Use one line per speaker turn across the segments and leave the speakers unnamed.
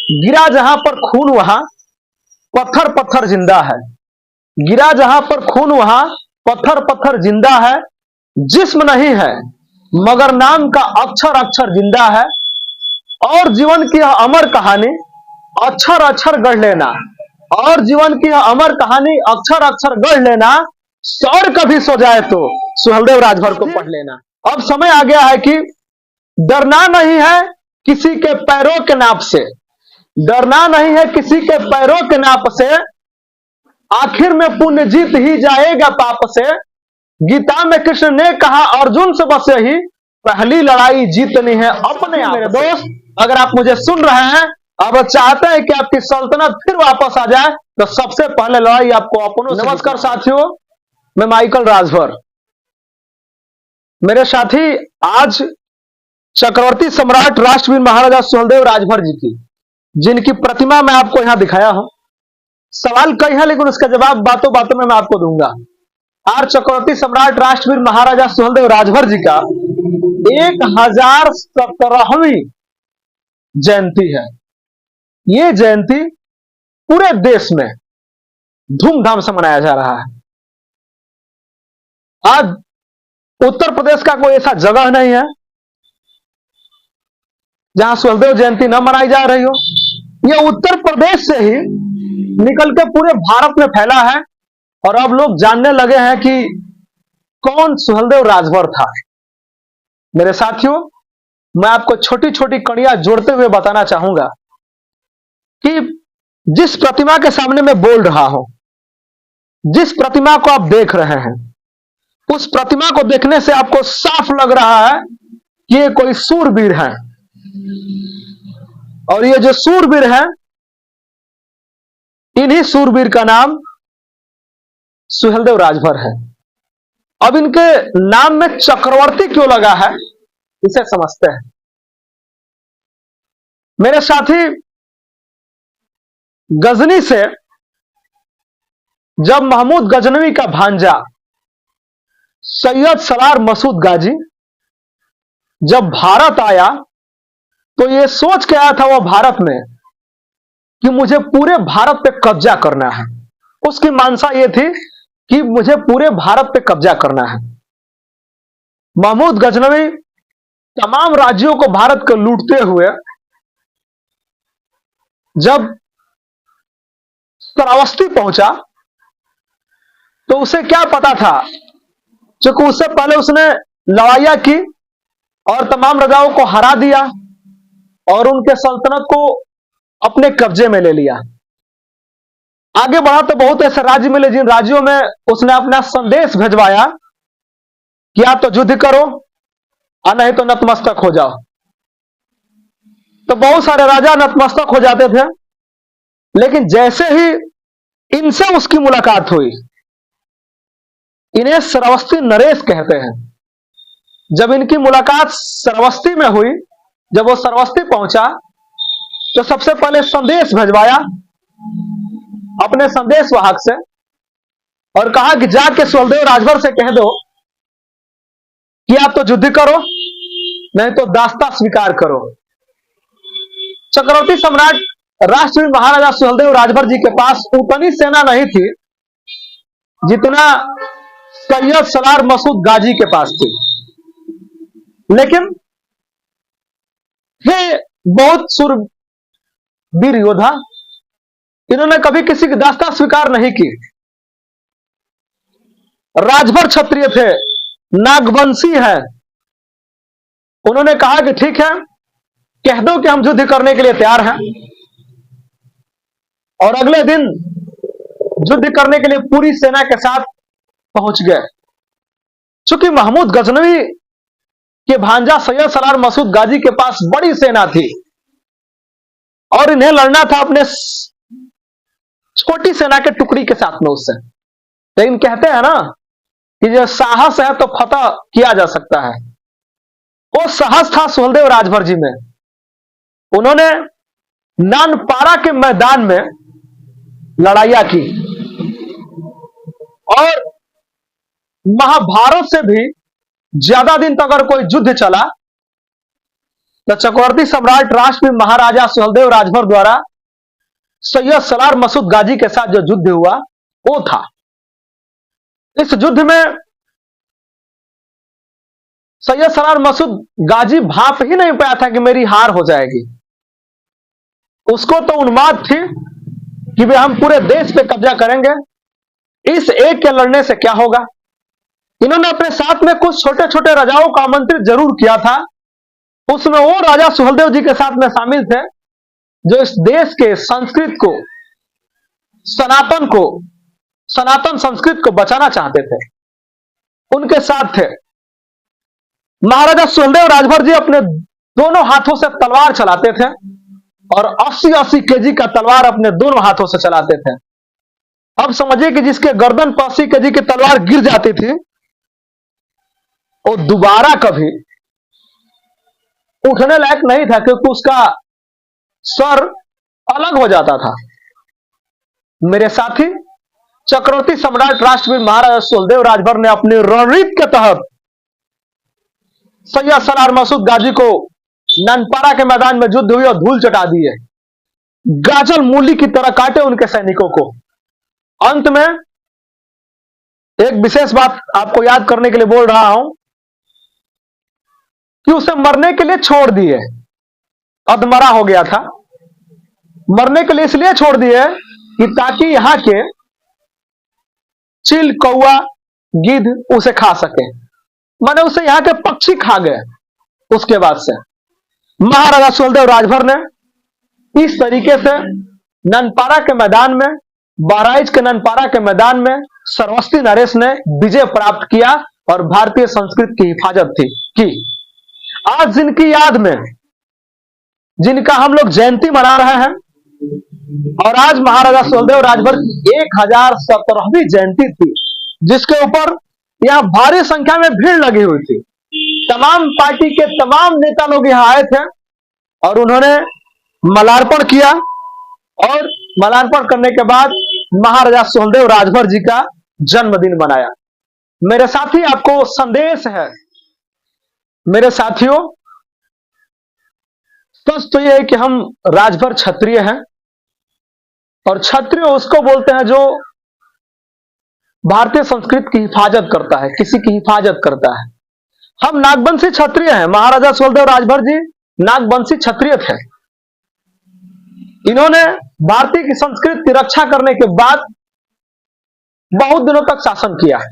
गिरा जहां पर खून वहां पत्थर पत्थर जिंदा है। गिरा जहां पर खून वहां पत्थर पत्थर जिंदा है। जिस्म नहीं है मगर नाम का अक्षर अक्षर जिंदा है। और जीवन की यह अमर कहानी अक्षर अक्षर गढ़ लेना। और जीवन की यह अमर कहानी अक्षर अक्षर गढ़ लेना। सौर कभी सो जाए तो सुहेलदेव राजभर को पढ़ लेना। अब समय आ गया है कि डरना नहीं है किसी के पैरों के नाप से। डरना नहीं है किसी के पैरों के नाप से। आखिर में पुण्य जीत ही जाएगा पाप से। गीता में कृष्ण ने कहा अर्जुन से बस यही पहली लड़ाई जीतनी है अपने आप। मेरे दोस्त, अगर आप मुझे सुन रहे हैं, अब चाहते हैं कि आपकी सल्तनत फिर वापस आ जाए, तो सबसे पहले लड़ाई आपको अपनों से। नमस्कार साथियों, मैं माइकल राजभर। मेरे साथी आज चक्रवर्ती सम्राट राष्ट्रवीर महाराजा सुहेलदेव राजभर जी की, जिनकी प्रतिमा मैं आपको यहां दिखाया हूं। सवाल कई है लेकिन उसका जवाब बातों बातों में मैं आपको दूंगा। आज चक्रवर्ती सम्राट राष्ट्रवीर महाराजा सुहेलदेव राजभर जी का 1017वीं जयंती है। ये जयंती पूरे देश में धूमधाम से मनाया जा रहा है। आज उत्तर प्रदेश का कोई ऐसा जगह नहीं है जहां सुहेलदेव जयंती न मनाई जा रही हो। यह उत्तर प्रदेश से ही निकल के पूरे भारत में फैला है और अब लोग जानने लगे हैं कि कौन सुहेलदेव राजभर था। मेरे साथियों, मैं आपको छोटी छोटी कड़ियां जोड़ते हुए बताना चाहूंगा कि जिस प्रतिमा के सामने मैं बोल रहा हूं, जिस प्रतिमा को आप देख रहे हैं, उस प्रतिमा को देखने से आपको साफ लग रहा है कि ये कोई सूरवीर है। और ये जो सूरवीर है, इन्हीं सूरवीर का नाम सुहेलदेव राजभर है। अब इनके नाम में चक्रवर्ती क्यों लगा है, इसे समझते हैं। मेरे साथी, गजनी से जब महमूद गजनवी का भांजा सैयद सलार मसूद गाजी जब भारत आया, तो यह सोच के आया था वह भारत में कि मुझे पूरे भारत पे कब्जा करना है। उसकी मानसा यह थी कि मुझे पूरे भारत पे कब्जा करना है। महमूद गजनवी तमाम राज्यों को भारत को लूटते हुए जब श्रावस्ती पहुंचा, तो उसे क्या पता था, क्योंकि उससे पहले उसने लड़ाइयां की और तमाम राजाओं को हरा दिया और उनके सल्तनत को अपने कब्जे में ले लिया। आगे बढ़ा तो बहुत ऐसे राज्य मिले जिन राज्यों में उसने अपना संदेश भेजवाया कि या तो युद्ध करो और नहीं तो नतमस्तक हो जाओ। तो बहुत सारे राजा नतमस्तक हो जाते थे, लेकिन जैसे ही इनसे उसकी मुलाकात हुई, इन्हें श्रावस्ती नरेश कहते हैं। जब इनकी मुलाकात श्रावस्ती में हुई, जब वो श्रावस्ती पहुंचा, तो सबसे पहले संदेश भेजवाया अपने संदेश वाहक से और कहा कि जाके सुहेलदेव राजभर से कह दो कि आप तो युद्ध करो नहीं तो दास्ता स्वीकार करो। चक्रवर्ती सम्राट राष्ट्रवीर महाराजा सुहेलदेव राजभर जी के पास उतनी सेना नहीं थी जितना सैयद सलार मसूद गाजी के पास थी, लेकिन थे बहुत सूरवीर योद्धा। इन्होंने कभी किसी की दास्ता स्वीकार नहीं की। राजभर क्षत्रिय थे, नागवंशी है। उन्होंने कहा कि ठीक है, कह दो कि हम युद्ध करने के लिए तैयार हैं। और अगले दिन युद्ध करने के लिए पूरी सेना के साथ पहुंच गए। चूंकि महमूद गजनवी के भांजा सैयद सलार मसूद गाजी के पास बड़ी सेना थी और इन्हें लड़ना था अपने छोटी सेना के टुकड़ी के साथ में उससे। लेकिन कहते हैं ना कि जो साहस है तो फतह किया जा सकता है। वो साहस था सुहेलदेव राजभर जी में। उन्होंने नानपारा के मैदान में लड़ाइयां की और महाभारत से भी ज्यादा दिन तक अगर कोई युद्ध चला तो चक्रवर्ती सम्राट राष्ट्र में महाराजा सुहेलदेव राजभर द्वारा सैयद सलार मसूद गाजी के साथ जो युद्ध हुआ वो था। इस युद्ध में सैयद सलार मसूद गाजी भाप ही नहीं पाया था कि मेरी हार हो जाएगी। उसको तो उन्माद थी कि वे हम पूरे देश पे कब्जा करेंगे, इस एक के लड़ने से क्या होगा। इन्होंने अपने साथ में कुछ छोटे छोटे राजाओं का आमंत्रित जरूर किया था। उसमें वो राजा सुहेलदेव जी के साथ में शामिल थे जो इस देश के संस्कृत को, सनातन संस्कृत को बचाना चाहते थे। उनके साथ थे महाराजा सुहेलदेव राजभर जी। अपने दोनों हाथों से तलवार चलाते थे और 80-80 केजी का तलवार अपने दोनों हाथों से चलाते थे। अब समझिए कि जिसके गर्दन पर 80 केजी की तलवार गिर जाती थी वो दोबारा कभी उठने लायक नहीं था, क्योंकि उसका सर अलग हो जाता था। मेरे साथी, चक्रवर्ती सम्राट राष्ट्रवीर महाराजा सुहेलदेव राजभर ने अपनी रणनीति के तहत सैयद सलार मसूद गाजी को ननपारा के मैदान में युद्ध हुई और धूल चटा दिए, गाजल मूली की तरह काटे उनके सैनिकों को। अंत में एक विशेष बात आपको याद करने के लिए बोल रहा हूं कि उसे मरने के लिए छोड़ दिए, अधमरा हो गया था। मरने के लिए इसलिए छोड़ दिए कि ताकि यहां के चील, कौवा, गिद्ध उसे खा सके। माने उसे यहां के पक्षी खा गए। उसके बाद से महाराजा सुहेलदेव राजभर ने इस तरीके से ननपारा के मैदान में, बहराइच के ननपारा के मैदान में सर्वस्ती नरेश ने विजय प्राप्त किया और भारतीय संस्कृति की हिफाजत की। आज जिनकी याद में, जिनका हम लोग जयंती मना रहे हैं, और आज महाराजा सुहेलदेव राजभर की 1017वीं जयंती थी, जिसके ऊपर यहां भारी संख्या में भीड़ लगी हुई थी। तमाम पार्टी के तमाम नेता लोग यहां आए थे और उन्होंने माल्यार्पण किया और माल्यार्पण करने के बाद महाराजा सुहेलदेव राजभर जी का जन्मदिन मनाया। मेरे साथी, आपको संदेश है मेरे साथियों, सच तो यह है कि हम राजभर क्षत्रिय हैं और क्षत्रिय उसको बोलते हैं जो भारतीय संस्कृति की हिफाजत करता है, किसी की हिफाजत करता है। हम नागवंशी क्षत्रिय हैं। महाराजा सुहेलदेव राजभर जी नागवंशी क्षत्रिय थे। इन्होंने भारतीय की संस्कृति की रक्षा करने के बाद बहुत दिनों तक शासन किया है।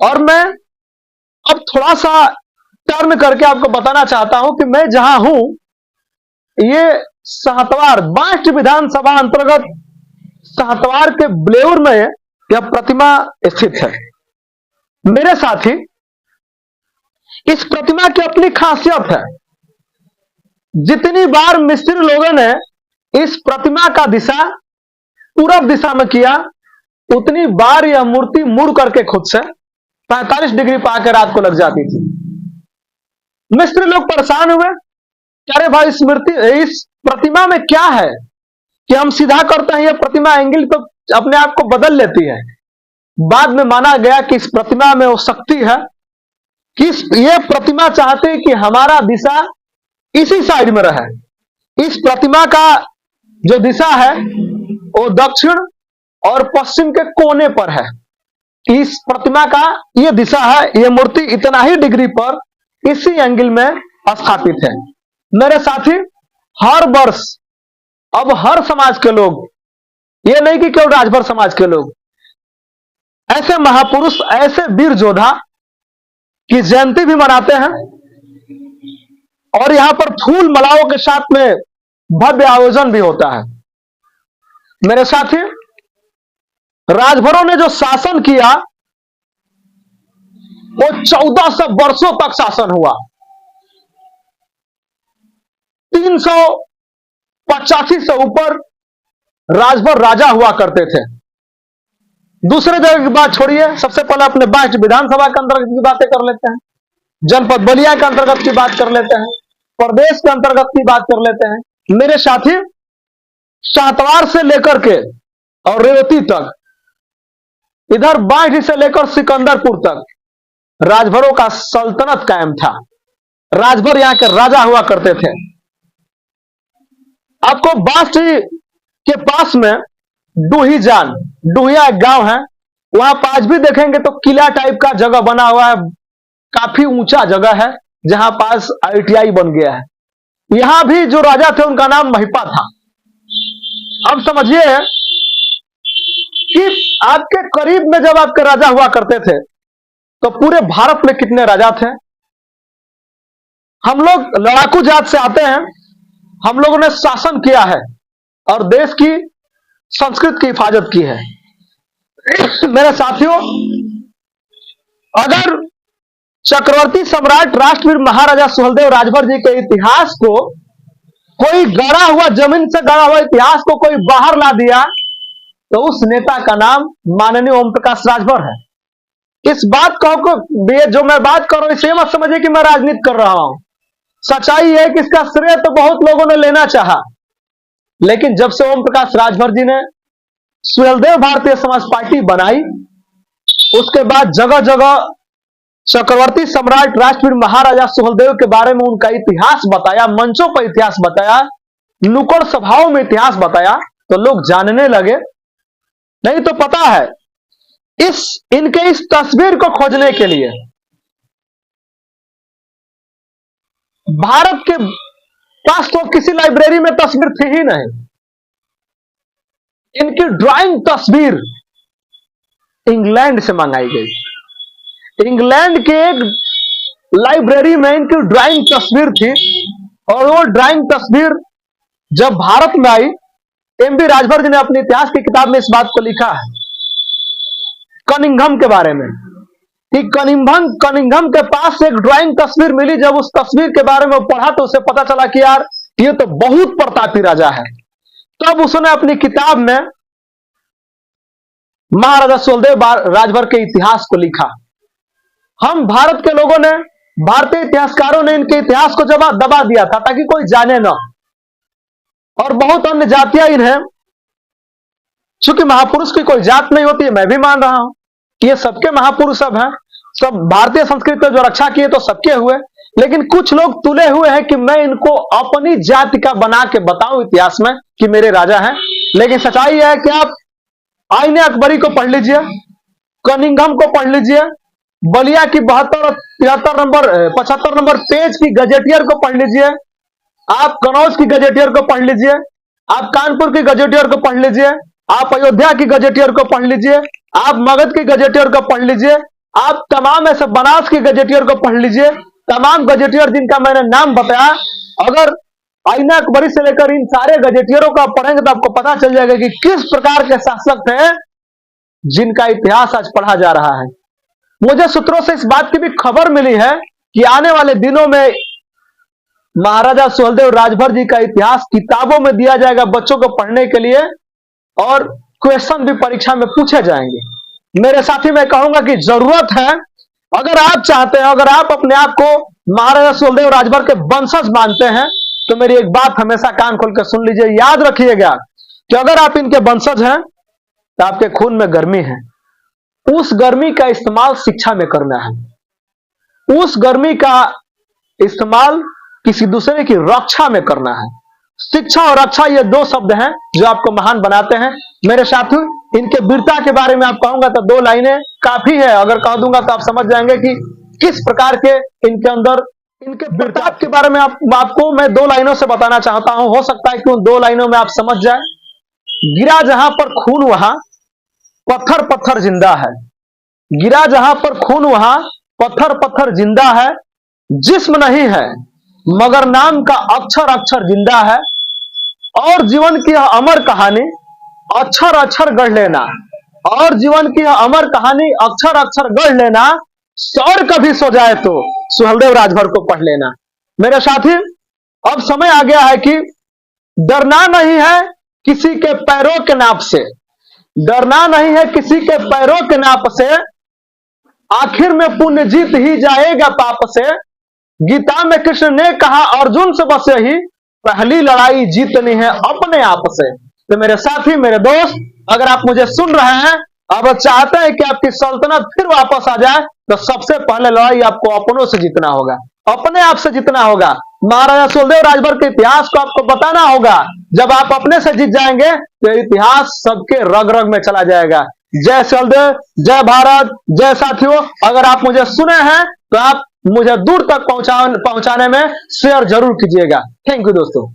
और मैं अब थोड़ा सा टर्न करके आपको बताना चाहता हूं कि मैं जहां हूं, ये सहतवार, बांट विधानसभा अंतर्गत सहतवार के ब्लेउर में यह प्रतिमा स्थित है। मेरे साथी, इस प्रतिमा की अपनी खासियत है। जितनी बार मिस्त्री लोगों ने इस प्रतिमा का दिशा पूरब दिशा में किया, उतनी बार यह मूर्ति मुड़ करके खुद से 45 डिग्री पाकर रात को लग जाती थी। मिस्त्री लोग परेशान हुए, अरे भाई इस प्रतिमा में क्या है कि हम सीधा करते हैं, यह प्रतिमा एंगल तो अपने आप को बदल लेती है। बाद में माना गया कि इस प्रतिमा में वो शक्ति है कि यह प्रतिमा चाहते कि हमारा दिशा इसी साइड में रहे। इस प्रतिमा का जो दिशा है वो दक्षिण और पश्चिम के कोने पर है। इस प्रतिमा का ये दिशा है, ये मूर्ति इतना ही डिग्री पर इसी एंगल में स्थापित है। मेरे साथी, हर वर्ष अब हर समाज के लोग, ये नहीं कि केवल राजभर समाज के लोग, ऐसे महापुरुष, ऐसे वीर योद्धा की जयंती भी मनाते हैं और यहां पर फूल मालाओं के साथ में भव्य आयोजन भी होता है। मेरे साथी, राजभरों ने जो शासन किया वो 1400 वर्षों तक शासन हुआ। 385 से ऊपर राजभर राजा हुआ करते थे। दूसरे जगह की बात छोड़िए, सबसे पहले अपने बांट विधानसभा के अंतर्गत की बातें कर लेते हैं, जनपद बलिया के अंतर्गत की बात कर लेते हैं, प्रदेश के अंतर्गत की बात कर लेते हैं। मेरे साथी, सातवार से लेकर के और रेवती तक, इधर बांट से लेकर सिकंदरपुर तक राजभरों का सल्तनत कायम था। राजभर यहाँ के राजा हुआ करते थे। आपको बांसटी के पास में डूहीजान, डूहिया एक गांव है, वहां पर आज भी देखेंगे तो किला टाइप का जगह बना हुआ है, काफी ऊंचा जगह है जहां पास ITI बन गया है। यहां भी जो राजा थे उनका नाम महिपा था। अब समझिए कि आपके करीब में जब आपके राजा हुआ करते थे तो पूरे भारत में कितने राजा थे। हम लोग लड़ाकू जात से आते हैं, हम लोगों ने शासन किया है और देश की संस्कृति की हिफाजत की है। मेरे साथियों, अगर चक्रवर्ती सम्राट राष्ट्रवीर महाराजा सुहेलदेव राजभर जी के इतिहास को कोई गड़ा हुआ, जमीन से गड़ा हुआ इतिहास को कोई बाहर ला दिया तो उस नेता का नाम माननीय ओम प्रकाश राजभर है। इस बात को जो मैं बात कर रहा हूं इसे मत समझिए कि मैं राजनीति कर रहा हूं। सच्चाई है कि इसका श्रेय तो बहुत लोगों ने लेना चाहा, लेकिन जब से ओम प्रकाश राजभर जी ने सुहेलदेव भारतीय समाज पार्टी बनाई, उसके बाद जगह जगह चक्रवर्ती सम्राट राष्ट्रवीर महाराजा सुहेलदेव के बारे में उनका इतिहास बताया, मंचों पर इतिहास बताया, नुक्कड़ सभाओं में इतिहास बताया, तो लोग जानने लगे। नहीं तो पता है, इनके इस तस्वीर को खोजने के लिए भारत के पास तो किसी लाइब्रेरी में तस्वीर थी ही नहीं। इनकी ड्राइंग तस्वीर इंग्लैंड से मंगाई गई। इंग्लैंड के एक लाइब्रेरी में इनकी ड्राइंग तस्वीर थी और वो ड्राइंग तस्वीर जब भारत में आई, MB राजभर जी ने अपने इतिहास की किताब में इस बात को लिखा है कनिंघम के बारे में कि कनिंघम के पास एक ड्राइंग तस्वीर मिली। जब उस तस्वीर के बारे में पढ़ा तो उसे पता चला कि यार ये तो बहुत प्रतापी राजा है। तब उसने अपनी किताब में महाराजा सुहेलदेव राजभर के इतिहास को लिखा। हम भारत के लोगों ने, भारतीय इतिहासकारों ने इनके इतिहास को दबा दिया था ताकि कोई जाने ना, और बहुत अन्य जातियां इन्हें, चूंकि महापुरुष की कोई जात नहीं होती है, मैं भी मान रहा हूं कि ये सबके महापुरुष सब हैं, सब भारतीय संस्कृति को जो रक्षा किए तो सबके हुए, लेकिन कुछ लोग तुले हुए हैं कि मैं इनको अपनी जाति का बना के बताऊं इतिहास में कि मेरे राजा हैं। लेकिन सच्चाई है कि आप आईने अकबरी को पढ़ लीजिए, कनिंघम को पढ़ लीजिए, बलिया की 75 नंबर पेज की गजेटियर को पढ़ लीजिए, आप कनौज की गजेटियर को पढ़ लीजिए, आप कानपुर की गजेटियर को पढ़ लीजिए, आप अयोध्या की गजेटियर को पढ़ लीजिए, आप मगध की गजेटियर को पढ़ लीजिए, आप तमाम ऐसे बनास की गजेटियर को पढ़ लीजिए, तमाम गजेटियर जिनका मैंने नाम बताया, अगर आईना अकबरी से लेकर इन सारे गजेटियरों को आप पढ़ेंगे तो आपको पता चल जाएगा कि किस प्रकार के शासक थे जिनका इतिहास आज पढ़ा जा रहा है। मुझे सूत्रों से इस बात की भी खबर मिली है कि आने वाले दिनों में महाराजा सुहेलदेव राजभर जी का इतिहास किताबों में दिया जाएगा बच्चों को पढ़ने के लिए, और क्वेश्चन भी परीक्षा में पूछे जाएंगे। मेरे साथी, मैं कहूंगा कि जरूरत है, अगर आप चाहते हैं, अगर आप अपने आप को महाराजा सुहेलदेव राजभर के वंशज मानते हैं तो मेरी एक बात हमेशा कान खोल कर सुन लीजिए, याद रखिएगा कि अगर आप इनके वंशज हैं तो आपके खून में गर्मी है। उस गर्मी का इस्तेमाल शिक्षा में करना है, उस गर्मी का इस्तेमाल किसी दूसरे की रक्षा में करना है। शिक्षा और रक्षा ये दो शब्द हैं जो आपको महान बनाते हैं। मेरे साथियों, इनके वीरता के बारे में आप कहूंगा तो 2 लाइनें काफी है, अगर कह दूंगा तो आप समझ जाएंगे कि किस प्रकार के इनके अंदर, इनके वीरता के बारे में आपको मैं 2 लाइनों से बताना चाहता हूं। हो सकता है कि उन 2 लाइनों में आप समझ जाए। गिरा जहां पर खून वहां पत्थर पत्थर जिंदा है, गिरा जहां पर खून वहां पत्थर पत्थर जिंदा है, जिस्म नहीं है मगर नाम का अक्षर अक्षर जिंदा है, और जीवन की यह अमर कहानी अक्षर अक्षर गढ़ लेना, और जीवन की यह अमर कहानी अक्षर अक्षर गढ़ लेना, सौर कभी सो जाए तो सुहेलदेव राजभर को पढ़ लेना। मेरे साथी, अब समय आ गया है कि डरना नहीं है किसी के पैरों के नाप से, डरना नहीं है किसी के पैरों के नाप से, आखिर में पुण्य जीत ही जाएगा पाप से। गीता में कृष्ण ने कहा अर्जुन से बस यही, पहली लड़ाई जीतनी है अपने आप से। तो मेरे साथी, मेरे दोस्त, अगर आप मुझे सुन रहे हैं, अब चाहते हैं कि आपकी सल्तनत फिर वापस आ जाए, तो सबसे पहले लड़ाई आपको अपनों से जीतना होगा, अपने आप से जीतना होगा। महाराजा सुहेलदेव राजभर के इतिहास को आपको बताना होगा। जब आप अपने से जीत जाएंगे तो इतिहास सबके रग रग में चला जाएगा। जय सुहेलदेव, जय भारत, जय साथियों। अगर आप मुझे सुने हैं तो आप मुझे दूर तक पहुंचाने में शेयर जरूर कीजिएगा। थैंक यू दोस्तों।